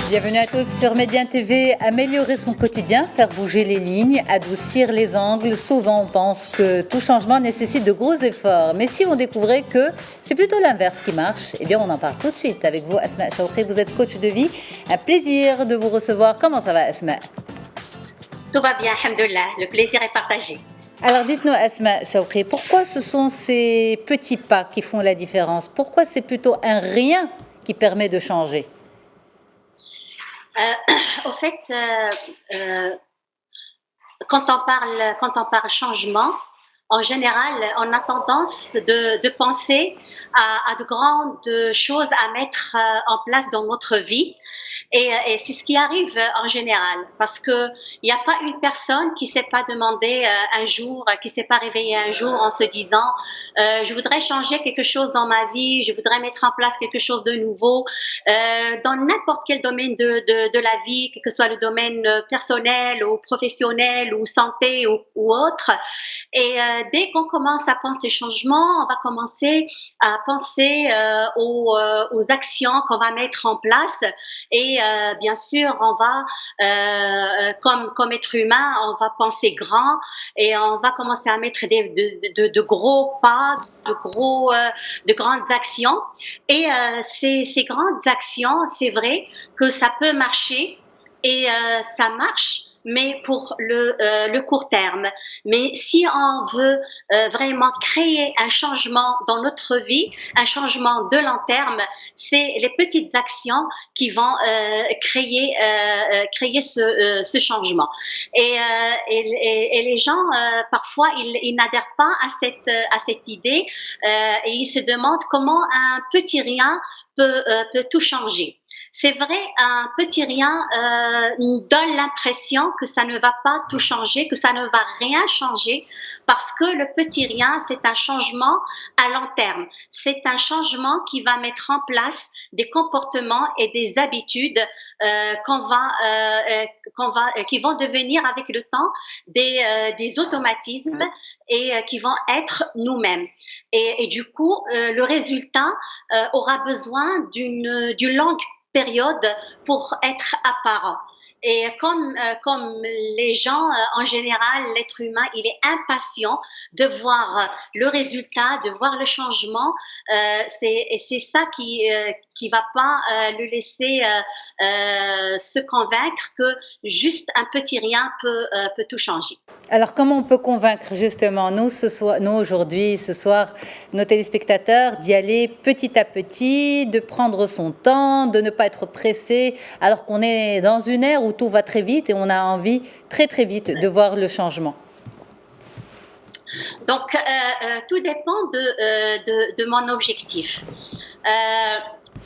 Bienvenue à tous sur Média TV. Améliorer son quotidien, faire bouger les lignes, adoucir les angles. Souvent, on pense que tout changement nécessite de gros efforts. Mais si on découvrait que c'est plutôt l'inverse qui marche, eh bien, on en parle tout de suite avec vous, Asma Chaoukri. Vous êtes coach de vie. Un plaisir de vous recevoir. Comment ça va, Asma? Tout va bien, alhamdoulilah. Le plaisir est partagé. Alors, dites-nous, Asma Chaoukri, pourquoi ce sont ces petits pas qui font la différence? Pourquoi c'est plutôt un rien qui permet de changer? Au fait, quand on parle changement, en général, on a tendance de penser à de grandes choses à mettre en place dans notre vie. Et c'est ce qui arrive en général, parce que il n'y a pas une personne qui s'est pas demandé un jour, qui s'est pas réveillée un jour en se disant je voudrais changer quelque chose dans ma vie, je voudrais mettre en place quelque chose de nouveau dans n'importe quel domaine de la vie, que ce soit le domaine personnel ou professionnel ou santé ou autre. Et dès qu'on commence à penser changement, on va commencer à penser aux actions qu'on va mettre en place. Et bien sûr, on va, comme être humain, on va penser grand et on va commencer à mettre de gros pas, de grandes actions. Et ces grandes actions, c'est vrai que ça peut marcher et ça marche, mais pour le court terme. Mais si on veut vraiment créer un changement dans notre vie, un changement de long terme, c'est les petites actions qui vont créer ce changement. Et les gens parfois ils n'adhèrent pas à cette idée et ils se demandent comment un petit rien peut tout changer. C'est vrai, un petit rien nous donne l'impression que ça ne va pas tout changer, que ça ne va rien changer, parce que le petit rien, c'est un changement à long terme. C'est un changement qui va mettre en place des comportements et des habitudes qui vont devenir avec le temps des automatismes et qui vont être nous-mêmes. Et du coup, le résultat aura besoin d'une longue période pour être apparent. Et comme les gens, en général, l'être humain, il est impatient de voir le résultat, de voir le changement. C'est ça qui va pas le laisser se convaincre que juste un petit rien peut tout changer. Alors, comment on peut convaincre justement nous aujourd'hui, ce soir, nos téléspectateurs d'y aller petit à petit, de prendre son temps, de ne pas être pressé, alors qu'on est dans une ère où tout va très vite et on a envie très très vite de voir le changement? Donc, tout dépend de mon objectif.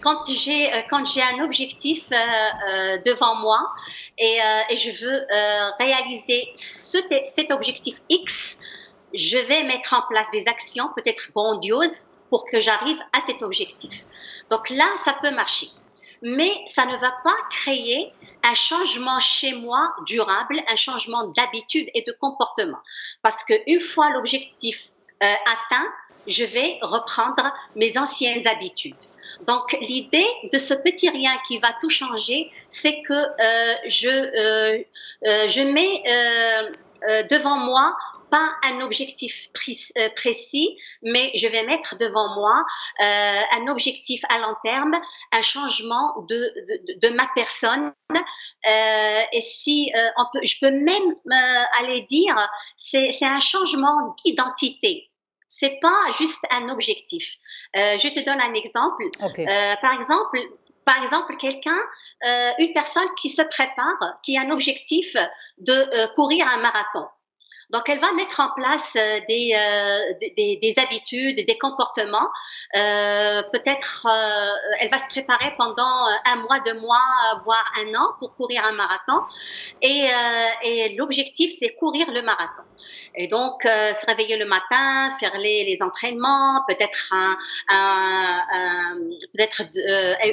Quand j'ai un objectif devant moi et je veux réaliser cet objectif X, je vais mettre en place des actions peut-être grandioses pour que j'arrive à cet objectif. Donc là, ça peut marcher. Mais ça ne va pas créer un changement chez moi durable, un changement d'habitude et de comportement. Parce qu'une fois l'objectif atteint, je vais reprendre mes anciennes habitudes. Donc, l'idée de ce petit rien qui va tout changer, c'est que je mets devant moi pas un objectif précis, mais je vais mettre devant moi un objectif à long terme, un changement de ma personne. Et si je peux même aller dire, c'est un changement d'identité. C'est pas juste un objectif. Je te donne un exemple. Okay. Par exemple, une personne qui se prépare, qui a un objectif de courir un marathon. Donc, elle va mettre en place des habitudes, des comportements. Peut-être, elle va se préparer pendant 1 mois, 2 mois, voire 1 an pour courir un marathon. Et l'objectif, c'est courir le marathon. Et donc, se réveiller le matin, faire les entraînements, peut-être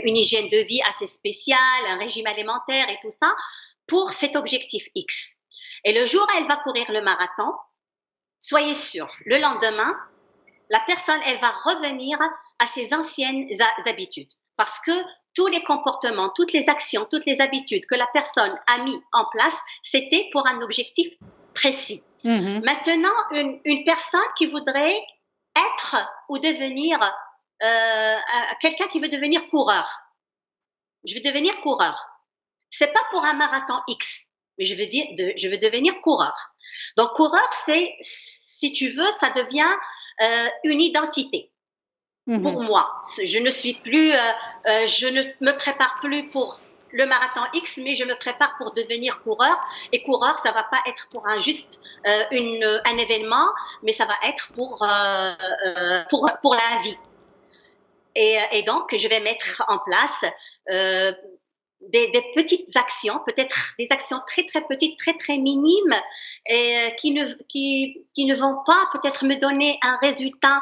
une hygiène de vie assez spéciale, un régime alimentaire et tout ça, pour cet objectif X. Et le jour où elle va courir le marathon, soyez sûrs, le lendemain, la personne, elle va revenir à ses anciennes habitudes. Parce que tous les comportements, toutes les actions, toutes les habitudes que la personne a mis en place, c'était pour un objectif précis. Maintenant, une personne qui voudrait être ou devenir quelqu'un qui veut devenir coureur. Je veux devenir coureur. C'est pas pour un marathon X, mais je veux devenir coureur. Donc coureur, c'est, si tu veux, ça devient une identité. Pour moi, je ne suis plus, je ne me prépare plus pour le marathon X, mais je me prépare pour devenir coureur. Et coureur, ça va pas être pour un événement, mais ça va être pour la vie. Et donc, je vais mettre en place des petites actions, peut-être des actions très très petites, très très minimes, et qui ne vont pas peut-être me donner un résultat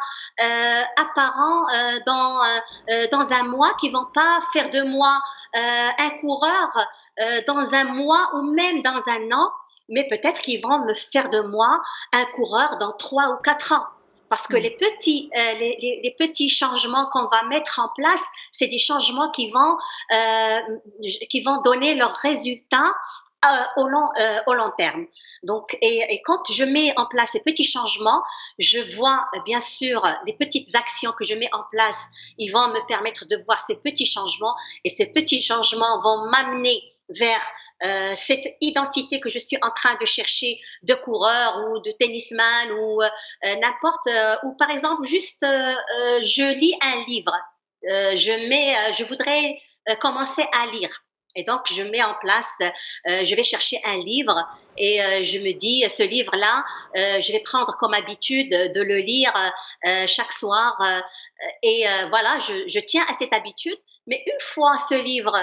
apparent dans un mois, qui vont pas faire de moi un coureur dans un mois ou même dans un an, mais peut-être qu'ils vont me faire de moi un coureur dans 3 ou 4 ans. Parce que les petits changements qu'on va mettre en place, c'est des changements qui vont donner leurs résultats au long terme. Donc, et quand je mets en place ces petits changements, je vois bien sûr les petites actions que je mets en place, ils vont me permettre de voir ces petits changements, et ces petits changements vont m'amener vers cette identité que je suis en train de chercher, de coureur ou de tennisman ou n'importe, ou par exemple juste je lis un livre, je voudrais commencer à lire. Et donc, je mets en place, je vais chercher un livre et je me dis, ce livre-là, je vais prendre comme habitude de le lire chaque soir. Voilà, je tiens à cette habitude. Mais une fois ce livre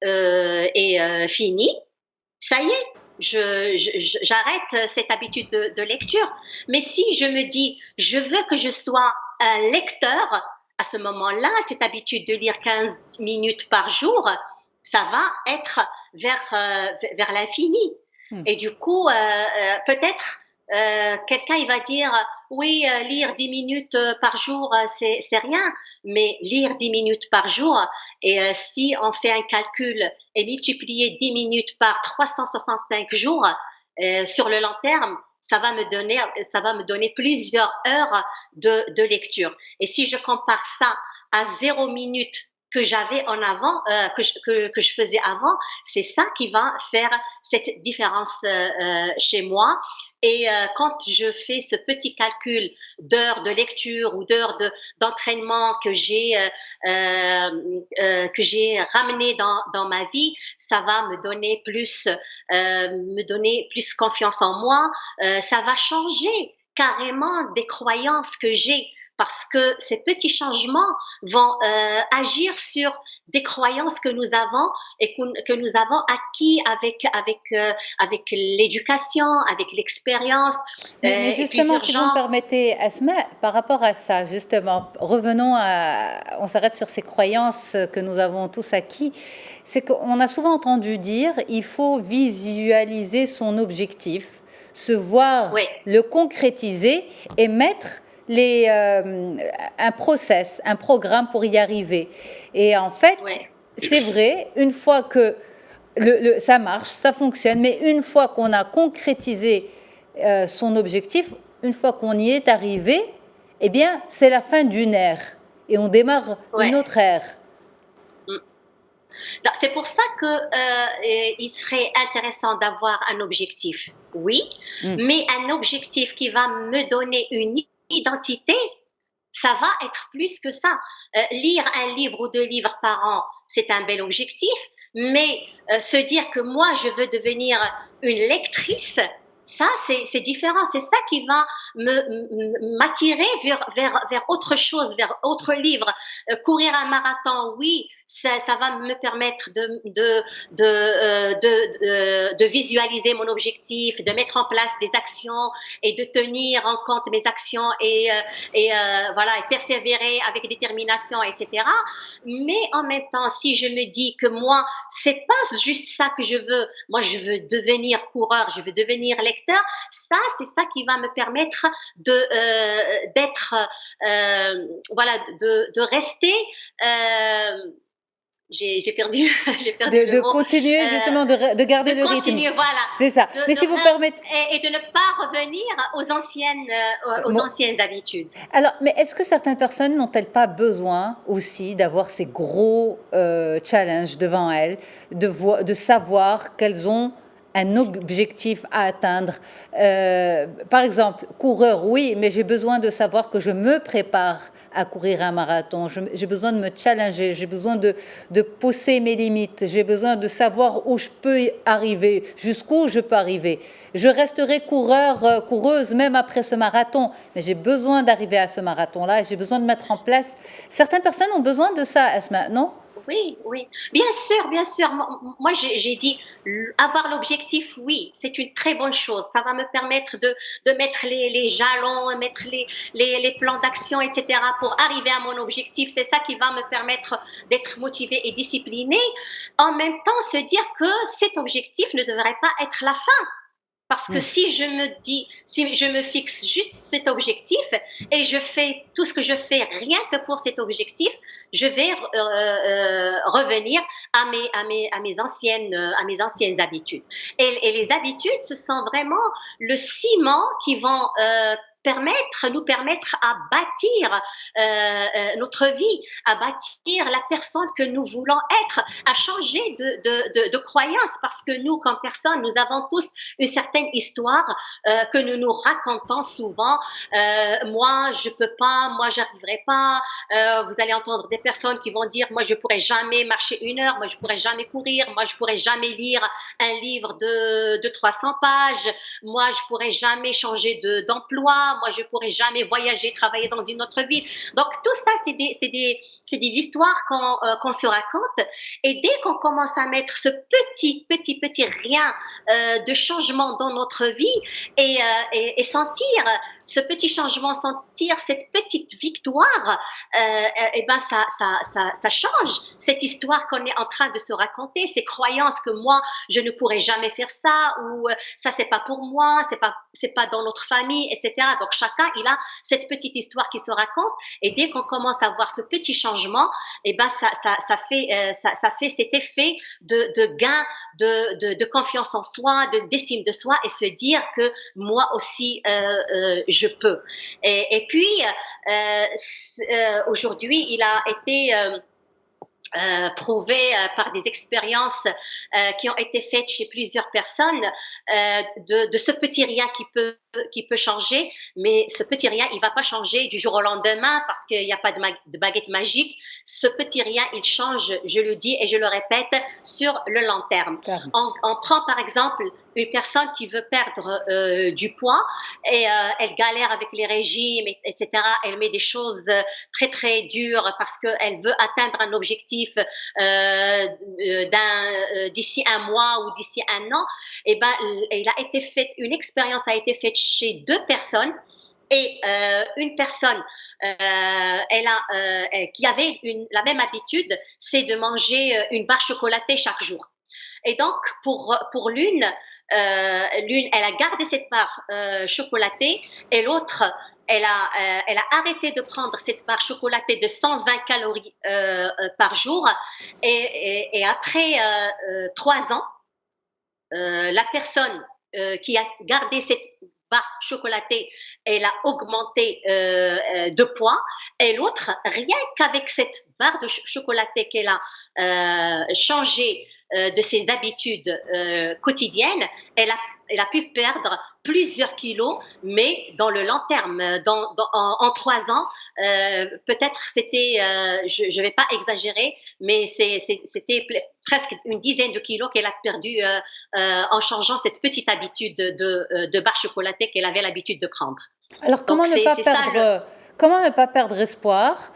est fini, ça y est, j'arrête cette habitude de lecture. Mais si je me dis, je veux que je sois un lecteur, à ce moment-là, cette habitude de lire 15 minutes par jour, ça va être vers l'infini. Et du coup, peut-être quelqu'un il va dire, oui, lire 10 minutes par jour, c'est rien, mais lire 10 minutes par jour, et si on fait un calcul et multiplier 10 minutes par 365 jours, sur le long terme, ça va me donner plusieurs heures de lecture. Et si je compare ça à 0 minute que j'avais en avant, que je faisais avant, c'est ça qui va faire cette différence chez moi. Et quand je fais ce petit calcul d'heures de lecture ou d'heures d'entraînement que j'ai ramené dans ma vie, ça va me donner plus confiance en moi. Ça va changer carrément des croyances que j'ai, parce que ces petits changements vont agir sur des croyances que nous avons et que nous avons acquis avec l'éducation, avec l'expérience. Mais justement, si vous me permettez, Asma, par rapport à ça, justement, on s'arrête sur ces croyances que nous avons tous acquis. C'est qu'on a souvent entendu dire, il faut visualiser son objectif, se voir, le concrétiser et mettre un process, un programme pour y arriver. Et en fait, c'est vrai, une fois que ça marche, ça fonctionne, mais une fois qu'on a concrétisé son objectif, une fois qu'on y est arrivé, eh bien, c'est la fin d'une ère et on démarre une autre ère. C'est pour ça qu'il serait intéressant d'avoir un objectif, oui, mais un objectif qui va me donner une identité, ça va être plus que ça. Lire un livre ou 2 livres par an, c'est un bel objectif, mais se dire que moi, je veux devenir une lectrice, ça, c'est différent. C'est ça qui va m'attirer vers autre chose, vers autre livre. Courir un marathon, oui, ça va me permettre de visualiser mon objectif, de mettre en place des actions et de tenir en compte mes actions et voilà, et persévérer avec détermination, etc. Mais en même temps, si je me dis que moi, c'est pas juste ça que je veux, moi je veux devenir coureur, je veux devenir lecteur, ça, c'est ça qui va me permettre d'être, voilà, de rester, j'ai perdu, j'ai perdu De, le de mot. continuer justement de De garder le rythme. continuer, voilà, C'est ça. Mais si vous permettez, et de ne pas revenir aux bon, anciennes habitudes. alors, mais est-ce que certaines personnes n'ont-elles pas besoin aussi d'avoir ces gros challenges devant elles, de savoir qu'elles ont un objectif à atteindre? Par exemple, coureur, oui, mais j'ai besoin de savoir que je me prépare à courir un marathon. J'ai besoin de me challenger, j'ai besoin de pousser mes limites, j'ai besoin de savoir où je peux arriver, jusqu'où je peux arriver. Je resterai coureuse même après ce marathon, mais j'ai besoin d'arriver à ce marathon-là, j'ai besoin de mettre en place. Certaines personnes ont besoin de ça, Asma, non? Oui, oui, bien sûr, bien sûr. Moi, j'ai dit avoir l'objectif, oui, c'est une très bonne chose. Ça va me permettre de mettre les jalons, mettre les plans d'action, etc. pour arriver à mon objectif. C'est ça qui va me permettre d'être motivée et disciplinée. En même temps, se dire que cet objectif ne devrait pas être la fin. Parce que Mm. si je me dis, si je me fixe juste cet objectif et je fais tout ce que je fais rien que pour cet objectif, je vais revenir à mes anciennes habitudes. Et les habitudes, ce sont vraiment le ciment qui vont nous permettre à bâtir notre vie, à bâtir la personne que nous voulons être, à changer de croyance, parce que nous, comme personne, nous avons tous une certaine histoire que nous nous racontons souvent. Moi, je peux pas, moi, j'arriverai pas. Vous allez entendre des personnes qui vont dire, moi, je pourrais jamais marcher 1 heure, moi, je pourrais jamais courir, moi, je pourrais jamais lire un livre de 300 pages, moi, je pourrais jamais changer d'emploi, moi, je pourrais jamais voyager, travailler dans une autre ville. Donc, tout ça, c'est des histoires qu'on se raconte. Et dès qu'on commence à mettre ce petit rien de changement dans notre vie et sentir ce petit changement, sentir cette petite victoire, et ben ça change cette histoire qu'on est en train de se raconter, ces croyances que moi je ne pourrais jamais faire ça, ou ça c'est pas pour moi, c'est pas dans notre famille, etc. Donc chacun il a cette petite histoire qui se raconte, et dès qu'on commence à voir ce petit changement, et ben ça fait cet effet de gain de confiance en soi, d'estime de soi, et se dire que moi aussi je peux. Et puis aujourd'hui il a été prouvé par des expériences qui ont été faites chez plusieurs personnes, de ce petit rien qui peut changer, mais ce petit rien, il va pas changer du jour au lendemain parce qu'il n'y a pas de baguette magique. Ce petit rien, il change, je le dis et je le répète, sur le long terme. On prend par exemple une personne qui veut perdre du poids et elle galère avec les régimes, etc. Elle met des choses très très dures parce qu'elle veut atteindre un objectif d'ici un mois ou d'ici un an. Et ben, une expérience a été faite chez 2 personnes. Et une personne qui avait la même habitude, c'est de manger une barre chocolatée chaque jour. Et donc, pour l'une, elle a gardé cette barre chocolatée, et l'autre, elle a arrêté de prendre cette barre chocolatée de 120 calories par jour. Et après 3 ans, la personne qui a gardé cette barre chocolatée, elle a augmenté de poids, et l'autre, rien qu'avec cette barre de chocolatée qu'elle a changé de ses habitudes quotidiennes, elle a pu perdre plusieurs kilos, mais dans le long terme, en 3 ans, peut-être c'était, je vais pas exagérer, mais c'était presque une dizaine de kilos qu'elle a perdu en changeant cette petite habitude de barre chocolatée qu'elle avait l'habitude de prendre. Alors, Donc comment ne pas perdre espoir,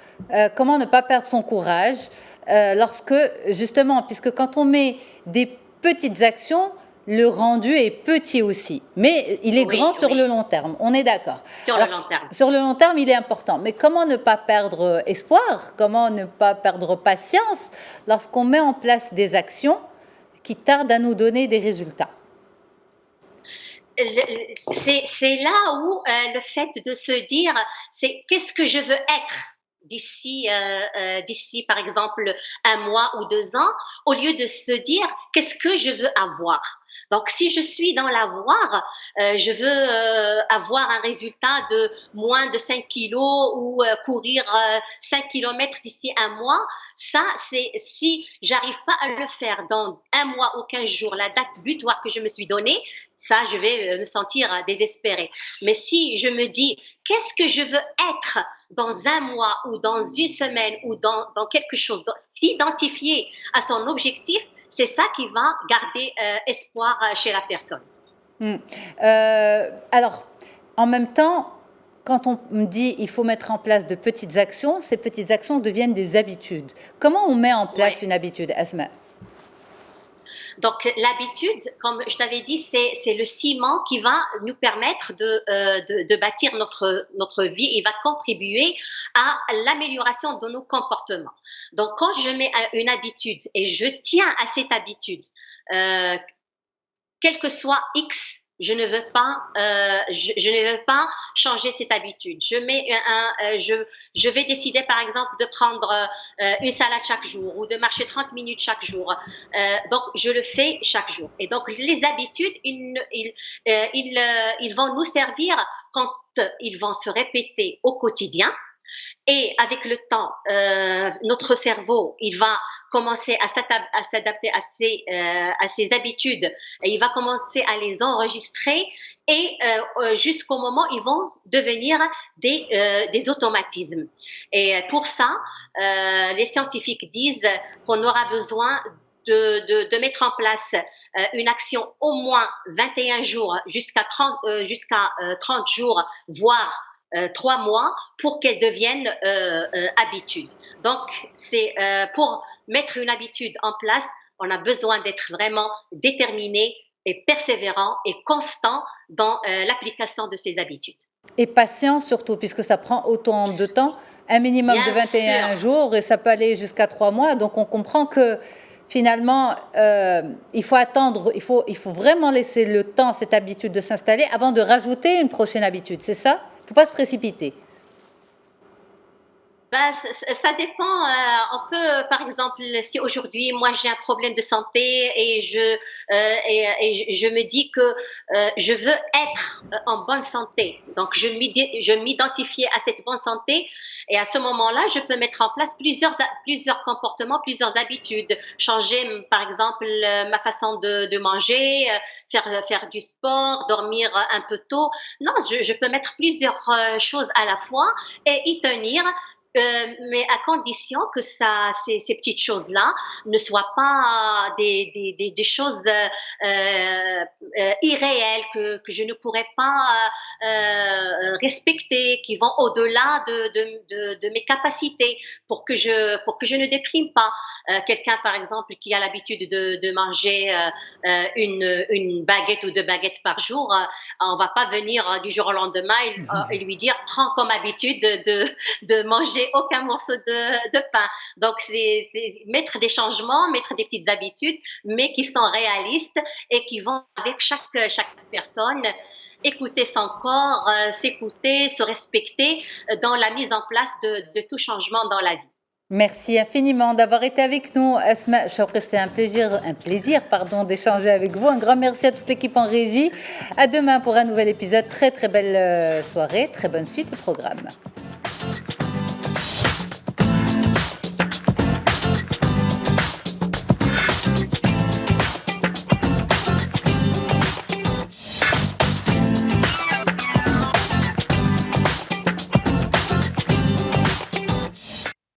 comment ne pas perdre son courage, lorsque, justement, puisque quand on met des petites actions, le rendu est petit aussi, mais il est grand sur le long terme, on est d'accord. Le long terme. Sur le long terme, il est important, mais comment ne pas perdre espoir, comment ne pas perdre patience lorsqu'on met en place des actions qui tardent à nous donner des résultats? C'est là où le fait de se dire, c'est qu'est-ce que je veux être d'ici par exemple 1 mois ou 2 ans, au lieu de se dire qu'est-ce que je veux avoir. Donc, si je suis dans l'avoir, je veux avoir un résultat de moins de 5 kilos ou courir 5 kilomètres d'ici 1 mois. Ça, c'est si j'arrive pas à le faire dans 1 mois ou 15 jours, la date butoir que je me suis donnée, ça, je vais me sentir désespérée. Mais si je me dis, qu'est-ce que je veux être dans 1 mois ou dans une semaine ou dans quelque chose, s'identifier à son objectif, c'est ça qui va garder espoir chez la personne. Alors, en même temps, quand on me dit il faut mettre en place de petites actions, ces petites actions deviennent des habitudes. Comment on met en place une habitude, Asma? Donc, l'habitude, comme je t'avais dit, c'est le ciment qui va nous permettre de bâtir notre vie et va contribuer à l'amélioration de nos comportements. Donc, quand je mets une habitude et je tiens à cette habitude, quel que soit X, je ne veux pas changer cette habitude. Je vais décider par exemple de prendre une salade chaque jour ou de marcher 30 minutes chaque jour. Donc je le fais chaque jour. Et donc les habitudes, ils vont nous servir quand ils vont se répéter au quotidien. Et avec le temps, notre cerveau, il va commencer à s'adapter à ces habitudes et il va commencer à les enregistrer et jusqu'au moment où ils vont devenir des automatismes. Et pour ça, les scientifiques disent qu'on aura besoin de mettre en place une action au moins 21 jours jusqu'à 30 jours, voire 3 mois pour qu'elle devienne habitude. Donc, c'est pour mettre une habitude en place, on a besoin d'être vraiment déterminé et persévérant et constant dans l'application de ces habitudes. Et patient surtout, puisque ça prend autant de temps, un minimum de 21 jours et ça peut aller jusqu'à 3 mois. Donc, on comprend que finalement, il faut attendre, il faut vraiment laisser le temps, cette habitude de s'installer avant de rajouter une prochaine habitude, c'est ça ? Il ne faut pas se précipiter. Ça dépend. On peut, par exemple, si aujourd'hui, moi, j'ai un problème de santé et je me dis que je veux être en bonne santé. Donc, je m'identifie à cette bonne santé et à ce moment-là, je peux mettre en place plusieurs comportements, plusieurs habitudes. Changer, par exemple, ma façon de manger, faire du sport, dormir un peu tôt. Non, je peux mettre plusieurs choses à la fois et y tenir. Mais à condition que ces petites choses-là ne soient pas des choses irréelles que je ne pourrais pas respecter, qui vont au-delà de mes capacités pour que je ne déprime pas. Quelqu'un, par exemple, qui a l'habitude de manger une baguette ou 2 baguettes par jour, on va pas venir du jour au lendemain et lui dire prends comme habitude de manger aucun morceau de pain. Donc, c'est mettre des changements, mettre des petites habitudes, mais qui sont réalistes et qui vont avec chaque personne. Écouter son corps, s'écouter, se respecter dans la mise en place de tout changement dans la vie. Merci infiniment d'avoir été avec nous, Asma Choukri. C'était un plaisir d'échanger avec vous. Un grand merci à toute l'équipe en régie. À demain pour un nouvel épisode. Très très belle soirée, très bonne suite au programme.